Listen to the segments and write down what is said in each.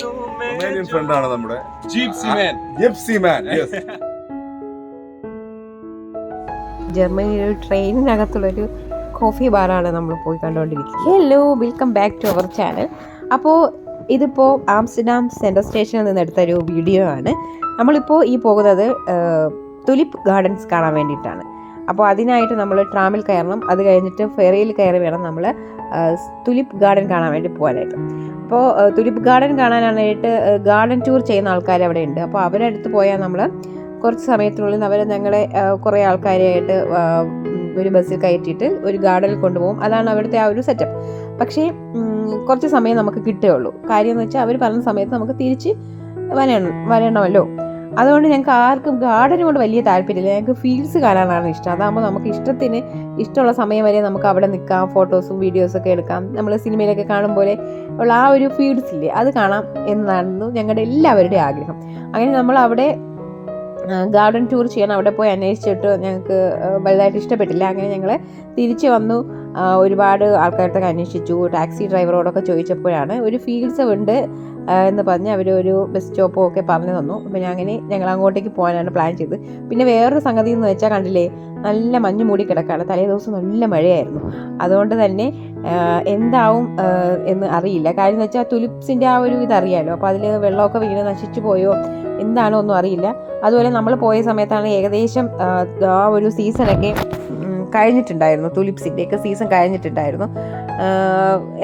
Romanian ഫ്രണ്ടാണ് നമ്മുടെ gypsy മാൻ. ജർമ്മനിയിൽ ഒരു ട്രെയിനിനകത്തുള്ളൊരു കോഫി ബാറാണ് നമ്മൾ പോയി കണ്ടുകൊണ്ടിരിക്കുന്നത്. Hello, welcome back to our channel. അപ്പോൾ ഇതിപ്പോൾ ആംസ്റ്റർഡാം സെൻട്രൽ സ്റ്റേഷനിൽ നിന്ന് എടുത്തൊരു വീഡിയോ ആണ്. നമ്മളിപ്പോൾ ഈ പോകുന്നത് തുലിപ്പ് ഗാർഡൻസ് കാണാൻ വേണ്ടിയിട്ടാണ്. അപ്പോൾ അതിനായിട്ട് നമ്മൾ ട്രാമിൽ കയറണം. അത് കഴിഞ്ഞിട്ട് ഫെറിയിൽ കയറി വേണം നമ്മൾ തുലിപ്പ് ഗാർഡൻ കാണാൻ വേണ്ടി പോകാനായിട്ട്. അപ്പോൾ തുലിപ്പ് ഗാർഡൻ കാണാനായിട്ട് ഗാർഡൻ ടൂർ ചെയ്യുന്ന ആൾക്കാർ അവിടെ ഉണ്ട്. അപ്പോൾ അവരുടെ അടുത്ത് പോയാൽ നമ്മൾ കുറച്ച് സമയത്തിനുള്ളിൽ അവർ ഞങ്ങളെ കുറേ ആൾക്കാരെയായിട്ട് ഒരു ബസ്സിൽ കയറ്റിയിട്ട് ഒരു ഗാർഡനിൽ കൊണ്ടുപോകും. അതാണ് അവിടുത്തെ ആ ഒരു സെറ്റപ്പ്. പക്ഷേ കുറച്ച് സമയം നമുക്ക് കിട്ടുകയുള്ളൂ. കാര്യം എന്ന് വെച്ചാൽ അവർ പറഞ്ഞ സമയത്ത് നമുക്ക് തിരിച്ച് വരണമല്ലോ. അതുകൊണ്ട് ഞങ്ങൾക്ക് ആർക്കും ഗാർഡനോട് വലിയ താല്പര്യമില്ല. ഞങ്ങൾക്ക് ഫീൽഡ്സ് കാണാനാണ് ഇഷ്ടം. അതാകുമ്പോൾ നമുക്ക് ഇഷ്ടമുള്ള സമയം വരെ നമുക്ക് അവിടെ നിൽക്കാം, ഫോട്ടോസും വീഡിയോസൊക്കെ എടുക്കാം. നമ്മൾ സിനിമയിലൊക്കെ കാണും പോലെ ഉള്ള ആ ഒരു ഫീൽഡ്സ് ഇല്ലേ, അത് കാണാം എന്നതായിരുന്നു ഞങ്ങളുടെ എല്ലാവരുടെയും ആഗ്രഹം. അങ്ങനെ നമ്മൾ അവിടെ ഗാർഡൻ ടൂർ ചെയ്യണം. അവിടെ പോയി അന്വേഷിച്ചിട്ട് ഞങ്ങൾക്ക് വലുതായിട്ട് ഇഷ്ടപ്പെട്ടില്ല. അങ്ങനെ ഞങ്ങൾ തിരിച്ച് വന്നു. ഒരുപാട് ആൾക്കാരുടെ അന്വേഷിച്ചു. ടാക്സി ഡ്രൈവറോടൊക്കെ ചോദിച്ചപ്പോഴാണ് ഒരു ഫീൽഡ്സ് ഉണ്ട് എന്ന് പറഞ്ഞ് അവർ ഒരു ബസ് സ്റ്റോപ്പും ഒക്കെ പറഞ്ഞു തന്നു. അപ്പോൾ ഞങ്ങൾ അങ്ങോട്ടേക്ക് പോകാനാണ് പ്ലാൻ ചെയ്തത്. പിന്നെ വേറൊരു സംഗതി എന്ന് വെച്ചാൽ കണ്ടില്ലേ, നല്ല മഞ്ഞ് മൂടി കിടക്കാണ്. തലേ ദിവസം നല്ല മഴയായിരുന്നു. അതുകൊണ്ട് തന്നെ എന്താവും എന്ന് അറിയില്ല. കാര്യം എന്ന് വെച്ചാൽ തുലിപ്സിൻ്റെ ആ ഒരു ഇതറിയാലോ. അപ്പോൾ അതിൽ വെള്ളമൊക്കെ വീണ് നശിച്ചു പോയോ എന്താണോ ഒന്നും അറിയില്ല. അതുപോലെ നമ്മൾ പോയ സമയത്താണ് ഏകദേശം ആ ഒരു സീസണൊക്കെ കഴിഞ്ഞിട്ടുണ്ടായിരുന്നു. തുലിപ്സിൻ്റെയൊക്കെ സീസൺ കഴിഞ്ഞിട്ടുണ്ടായിരുന്നു.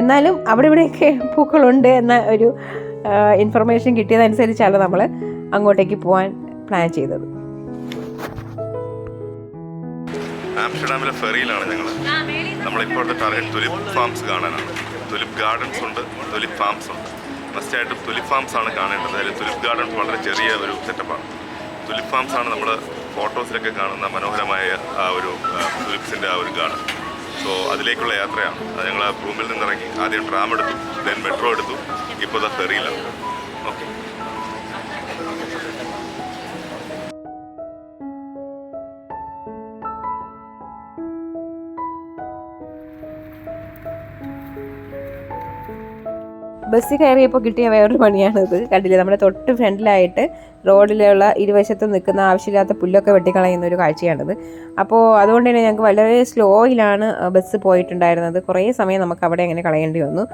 എന്നാലും അവിടെ ഇവിടെയൊക്കെ പൂക്കളുണ്ട് എന്ന ഒരു ഇൻഫർമേഷൻ കിട്ടിയതനുസരിച്ചാണ് നമ്മൾ അങ്ങോട്ടേക്ക് പോകാൻ പ്ലാൻ ചെയ്തത്. ആംസ്റ്റർഡാമിലെ ഫെറിയിലാണ് നമ്മളിപ്പോഴത്തെ ടാർഗറ്റ് തുലിപ്പ് ഫാംസ് കാണാനാണ്. തുലിപ്പ് ഗാർഡൻസ് ഉണ്ട്, തുലിപ്പ് ഫാംസ് ഉണ്ട്. മസ്റ്റായിട്ടും തുലിപ്പ് ഫാംസ് ആണ് കാണേണ്ടത്. അതിൽ തുലിപ്പ് ഗാർഡൻ വളരെ ചെറിയ ഒരു സെറ്റപ്പാണ്. തുലിപ്പ് ഫാംസ് ആണ് നമ്മൾ ഫോട്ടോസിലൊക്കെ കാണുന്ന മനോഹരമായ ആ ഒരു തുലിപ്സിൻ്റെ ആ ഒരു ഗാർഡൻ. സോ അതിലേക്കുള്ള യാത്രയാണ്. അത് ഞങ്ങൾ ആ റൂമിൽ നിന്നിറങ്ങി ആദ്യം ട്രാം എടുത്തു, ദെൻ മെട്രോ എടുത്തു, ഇപ്പോൾ അത് ഫെറിയിലാണ്. ഓക്കെ, ബസ്സിൽ കയറിയപ്പോൾ കിട്ടിയ വേറൊരു പണിയാണിത്. കണ്ടില്ലേ, നമ്മുടെ തൊട്ട് ഫ്രണ്ടിലായിട്ട് റോഡിലുള്ള ഇരുവശത്തും നിൽക്കുന്ന ആവശ്യമില്ലാത്ത പുല്ലൊക്കെ വെട്ടിക്കളയുന്ന ഒരു കാഴ്ചയാണിത്. അപ്പോൾ അതുകൊണ്ട് തന്നെ ഞങ്ങൾക്ക് വളരെ സ്ലോയിലാണ് ബസ് പോയിട്ടുണ്ടായിരുന്നത്. കുറേ സമയം നമുക്ക് അവിടെ അങ്ങനെ കളയേണ്ടി വന്നു.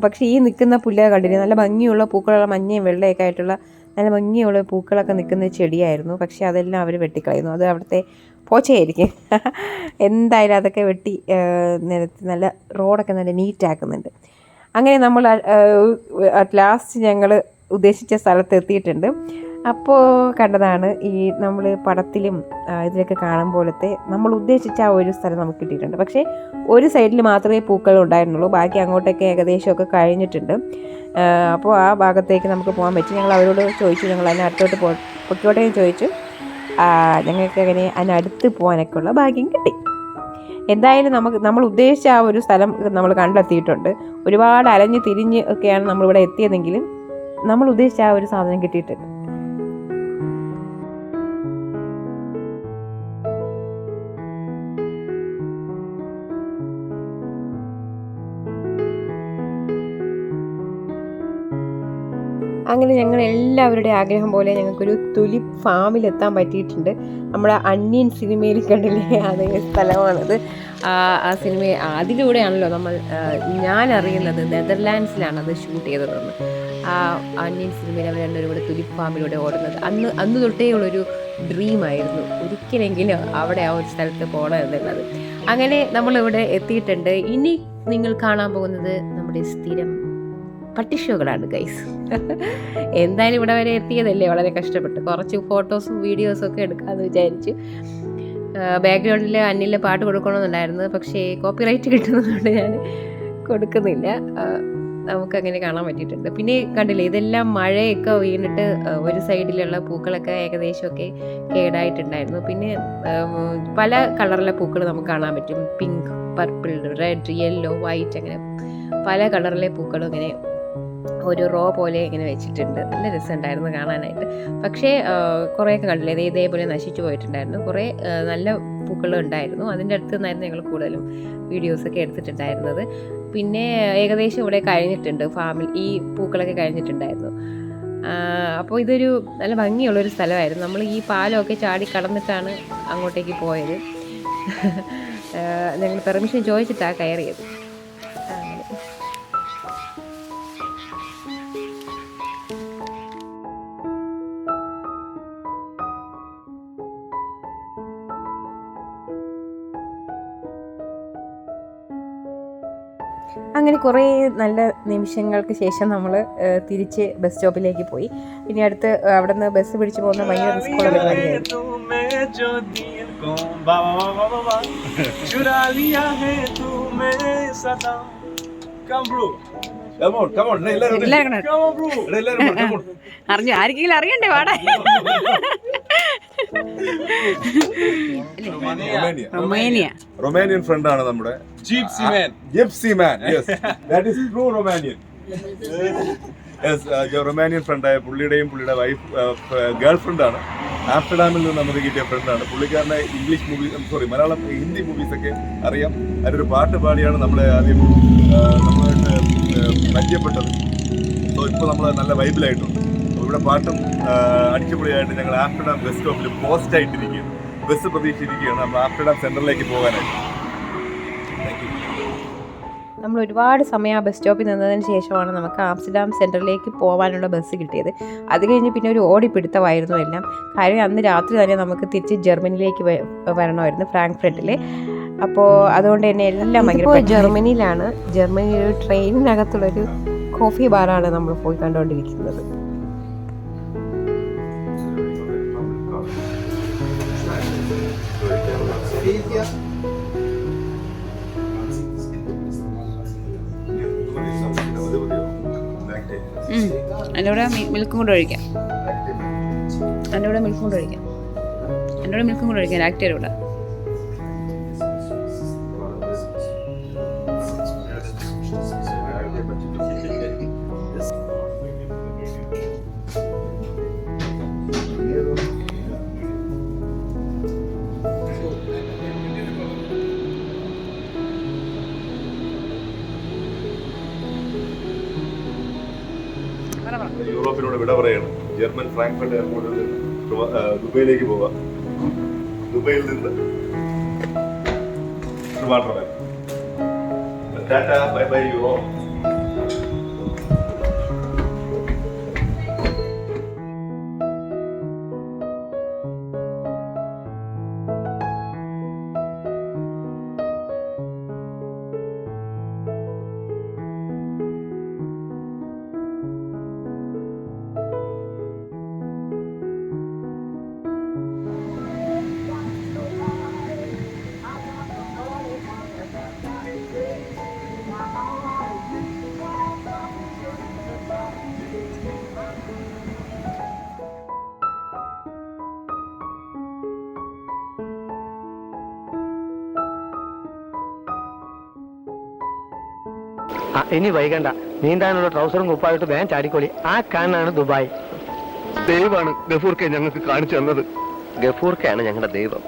പക്ഷേ ഈ നിൽക്കുന്ന പുല്ലൊക്കെ കണ്ടില്ലേ, നല്ല ഭംഗിയുള്ള പൂക്കളുള്ള മഞ്ഞയും വെള്ളയൊക്കെ ആയിട്ടുള്ള നല്ല ഭംഗിയുള്ള പൂക്കളൊക്കെ നിൽക്കുന്ന ചെടിയായിരുന്നു. പക്ഷേ അതെല്ലാം അവർ വെട്ടിക്കളയുന്നു. അത് അവിടുത്തെ പോച്ചയായിരിക്കും. എന്തായാലും അതൊക്കെ വെട്ടി നിരത്തി നല്ല റോഡൊക്കെ നല്ല നീറ്റാക്കുന്നുണ്ട്. അങ്ങനെ നമ്മൾ അറ്റ് ലാസ്റ്റ് ഞങ്ങൾ ഉദ്ദേശിച്ച സ്ഥലത്ത് എത്തിയിട്ടുണ്ട്. അപ്പോൾ കണ്ടതാണ് ഈ നമ്മൾ പടത്തിലും ഇതിലൊക്കെ കാണും പോലത്തെ നമ്മൾ ഉദ്ദേശിച്ച ആ ഒരു സ്ഥലം നമുക്ക് കിട്ടിയിട്ടുണ്ട്. പക്ഷേ ഒരു സൈഡിൽ മാത്രമേ പൂക്കൾ ഉണ്ടായിരുന്നുള്ളൂ. ബാക്കി അങ്ങോട്ടൊക്കെ ഏകദേശമൊക്കെ കഴിഞ്ഞിട്ടുണ്ട്. അപ്പോൾ ആ ഭാഗത്തേക്ക് നമുക്ക് പോകാൻ പറ്റും. ഞങ്ങൾ അവരോട് ചോദിച്ചു, ഞങ്ങൾ അതിന് അടുത്തോട്ട് പൊക്കോട്ടെ എന്ന് ചോദിച്ചു. ഞങ്ങൾക്ക് അങ്ങനെ അതിനടുത്ത് പോകാനൊക്കെ ഉള്ള ഭാഗ്യം കിട്ടി. എന്തായാലും നമ്മൾ ഉദ്ദേശിച്ച ആ ഒരു സ്ഥലം നമ്മൾ കണ്ടെത്തിയിട്ടുണ്ട്. ഒരുപാട് അലഞ്ഞ് തിരിഞ്ഞ് ഒക്കെയാണ് നമ്മളിവിടെ എത്തിയതെങ്കിലും നമ്മൾ ഉദ്ദേശിച്ച ആ ഒരു സാധനം കിട്ടിയിട്ടുണ്ട്. അങ്ങനെ ഞങ്ങൾ എല്ലാവരുടെയും ആഗ്രഹം പോലെ ഞങ്ങൾക്കൊരു തുലിപ്പ് ഫാമിലെത്താൻ പറ്റിയിട്ടുണ്ട്. നമ്മുടെ അന്യൻ സിനിമയിൽ കണ്ടില്ലേ, അതേ സ്ഥലമാണത്. ആ സിനിമ അതിലൂടെയാണല്ലോ ഞാൻ അറിയുന്നത് നെതർലാൻഡ്സിലാണ് അത് ഷൂട്ട് ചെയ്തതെന്ന്. ആ അന്യൻ സിനിമയിൽ അവർ രണ്ടുപേരും കൂടെ തുലിപ്പ് ഫാമിലൂടെ ഓടുന്നത് അന്ന് തൊട്ടേ ഉള്ളൊരു ഡ്രീമായിരുന്നു ഒരിക്കലെങ്കിലും അവിടെ ആ ഒരു സ്ഥലത്ത് പോകണം എന്നുള്ളത്. അങ്ങനെ നമ്മളിവിടെ എത്തിയിട്ടുണ്ട്. ഇനി നിങ്ങൾ കാണാൻ പോകുന്നത് നമ്മുടെ സ്ഥിരം പട്ടിഷോകളാണ് ഗൈസ്. എന്തായാലും ഇവിടെ വരെ എത്തിയതല്ലേ, വളരെ കഷ്ടപ്പെട്ട് കുറച്ച് ഫോട്ടോസും വീഡിയോസും ഒക്കെ എടുക്കാമെന്ന് വിചാരിച്ചു. ബാക്ക്ഗ്രൗണ്ടിൽ അന്നിൽ പാട്ട് കൊടുക്കണമെന്നുണ്ടായിരുന്നു. പക്ഷേ കോപ്പിറൈറ്റ് കിട്ടുന്നതുകൊണ്ട് ഞാൻ കൊടുക്കുന്നില്ല. നമുക്കങ്ങനെ കാണാൻ പറ്റിയിട്ടുണ്ട്. പിന്നെ കണ്ടില്ലേ, ഇതെല്ലാം മഴയൊക്കെ വീണിട്ട് ഒരു സൈഡിലുള്ള പൂക്കളൊക്കെ ഏകദേശമൊക്കെ കേടായിട്ടുണ്ടായിരുന്നു. പിന്നെ പല കളറിലെ പൂക്കൾ നമുക്ക് കാണാൻ പറ്റും. Pink, purple, red, yellow, white, അങ്ങനെ പല കളറിലെ പൂക്കളും ഇങ്ങനെ ഒരു റോ പോലെ ഇങ്ങനെ വെച്ചിട്ടുണ്ട്. നല്ല രസമുണ്ടായിരുന്നു കാണാനായിട്ട്. പക്ഷേ കുറേയൊക്കെ കണ്ടില്ലേ, ഇതേപോലെ നശിച്ചു പോയിട്ടുണ്ടായിരുന്നു. കുറേ നല്ല പൂക്കളും ഉണ്ടായിരുന്നു. അതിൻ്റെ അടുത്ത് നിന്നായിരുന്നു ഞങ്ങൾ കൂടുതലും വീഡിയോസൊക്കെ എടുത്തിട്ടുണ്ടായിരുന്നത്. പിന്നെ ഏകദേശം ഇവിടെ കഴിഞ്ഞിട്ടുണ്ട്, ഫാമിൽ ഈ പൂക്കളൊക്കെ കഴിഞ്ഞിട്ടുണ്ടായിരുന്നു. അപ്പോൾ ഇതൊരു നല്ല ഭംഗിയുള്ളൊരു സ്ഥലമായിരുന്നു. നമ്മൾ ഈ പാലമൊക്കെ ചാടി കടന്നിട്ടാണ് അങ്ങോട്ടേക്ക് പോയത്. ഞങ്ങൾ പെർമിഷൻ ചോദിച്ചിട്ടാണ് കയറിയത്. അങ്ങനെ കുറേ നല്ല നിമിഷങ്ങൾക്ക് ശേഷം നമ്മൾ തിരിച്ച് ബസ് സ്റ്റോപ്പിലേക്ക് പോയി. ഇനി അടുത്ത് അവിടെ നിന്ന് ബസ് പിടിച്ച് പോകുന്ന ഭയങ്കര റിസ്ക്കുള്ള പരിപാടിയായിരുന്നു. അറിഞ്ഞു ആർക്കെങ്കിലും അറിയണ്ടേ പാടാ. റൊമാനിയൻ ഫ്രണ്ട് ആണ് നമ്മുടെ gypsy man. Yes, that is true Romanian. Yes, Romanian ഫ്രണ്ടായ പുള്ളിയുടെയും പുള്ളിയുടെ വൈഫ് ഗേൾ ഫ്രണ്ടാണ്. ആംസ്റ്റർഡാമിൽ നിന്ന് നമുക്ക് കിട്ടിയ ഫ്രണ്ടാണ്. പുള്ളിക്കാരനെ ഇംഗ്ലീഷ് മലയാളം ഹിന്ദി മൂവീസൊക്കെ അറിയാം. അതിലൊരു പാട്ട് പാടിയാണ് നമ്മളെ ആദ്യം നമ്മളായിട്ട് പരിചയപ്പെട്ടത്. സോ ഇപ്പോൾ നമ്മൾ നല്ല വൈബിലായിട്ടുണ്ട്. ഇവിടെ പാട്ടും അടിച്ചുപൊളിയായിട്ട് ഞങ്ങൾ ആംസ്റ്റർഡാം ബസ് സ്റ്റോപ്പിൽ പോസ്റ്റ് ആയിട്ടിരിക്കുകയാണ്. ബസ് പ്രതീക്ഷിച്ചിരിക്കുകയാണ് നമ്മൾ ആംസ്റ്റർഡാം സെൻറ്ററിലേക്ക് പോകാനായിട്ട്. നമ്മൾ ഒരുപാട് സമയം ആ ബസ് സ്റ്റോപ്പിൽ നിന്നതിന് ശേഷമാണ് നമുക്ക് ആംസ്റ്റർഡാം സെൻറ്ററിലേക്ക് പോകാനുള്ള ബസ് കിട്ടിയത്. അത് കഴിഞ്ഞ് പിന്നെ ഒരു ഓടിപ്പിടുത്തമായിരുന്നു എല്ലാം. കാര്യം അന്ന് രാത്രി തന്നെ നമുക്ക് തിരിച്ച് ജർമ്മനിയിലേക്ക് വരണമായിരുന്നു, ഫ്രാങ്ക്ഫർട്ടിൽ. അപ്പോൾ അതുകൊണ്ട് തന്നെ എല്ലാം ഭയങ്കര ജർമ്മനിയിലാണ്. ജർമ്മനിയിൽ ഒരു ട്രെയിനിനകത്തുള്ളൊരു കോഫി ബാറാണ് നമ്മൾ പോയി കണ്ടുകൊണ്ടിരിക്കുന്നത്. എൻ്റെ കൂടെ മിൽക്കും കൂടെ ഒഴിക്കാം. എൻ്റെ കൂടെ മിൽക്കും കൂടെ ഒഴിക്കാം. എൻ്റെ കൂടെ മിൽക്കും കൂടെ ഒഴിക്കാം. ലാക്ടോയുടെ കൂടെ. യൂറോപ്പിനോട് വിട പറയാണ്. ജർമ്മൻ ഫ്രാങ്ക്ഫർട്ട് എയർപോർട്ടിൽ നിന്ന് ദുബൈയിലേക്ക് പോവാം. ദുബൈയിൽ നിന്ന് Trivandrum. Tata, bye bye Europe. ഇനി വൈകണ്ട, നീന്താനുള്ള ട്രൗസറും കുപ്പായിട്ട് വേഗം ചാടിക്കോളി. ആ കാണാണ് ദുബായ്. ദൈവമാണ് ഗഫൂർക്കെ ഞങ്ങൾക്ക് കാണിച്ചു തന്നത്. ഗഫൂർക്കയാണ് ഞങ്ങളുടെ ദൈവം.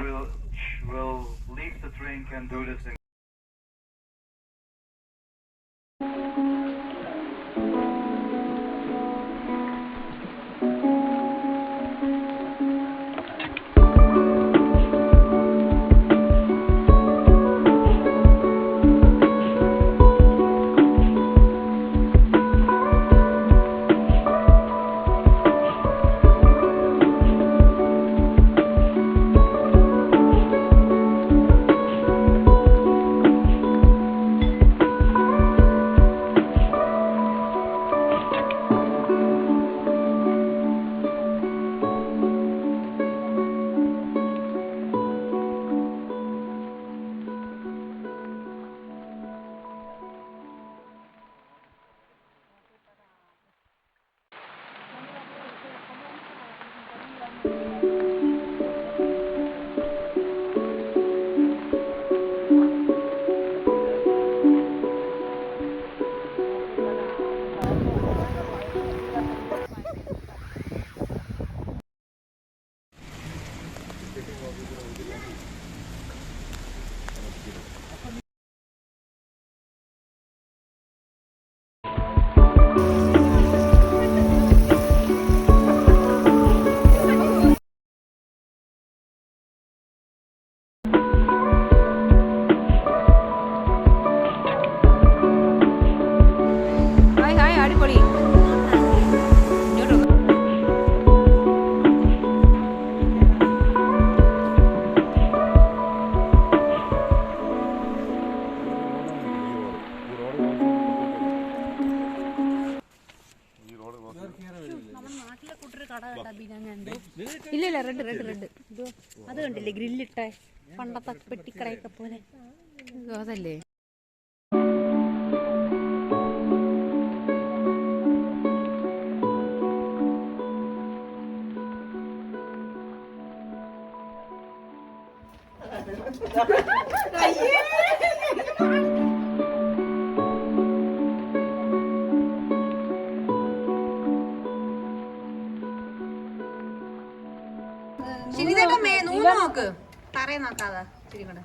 will leave the train can do this in hi hi അടിപൊളി. ഇങ്ങോട്ട് വന്നോ. ഇല്ല ഇല്ല റെഡ് റെഡ് റെഡ് ഇത് അത് കണ്ടില്ലേ ഗ്രില്ലിട്ടെ പണ്ടത്തെ പെട്ടിക്കടയൊക്കെ പോലെ അതല്ലേ നോക്ക് തറയെ നോക്കാതെ ശരി കൂടെ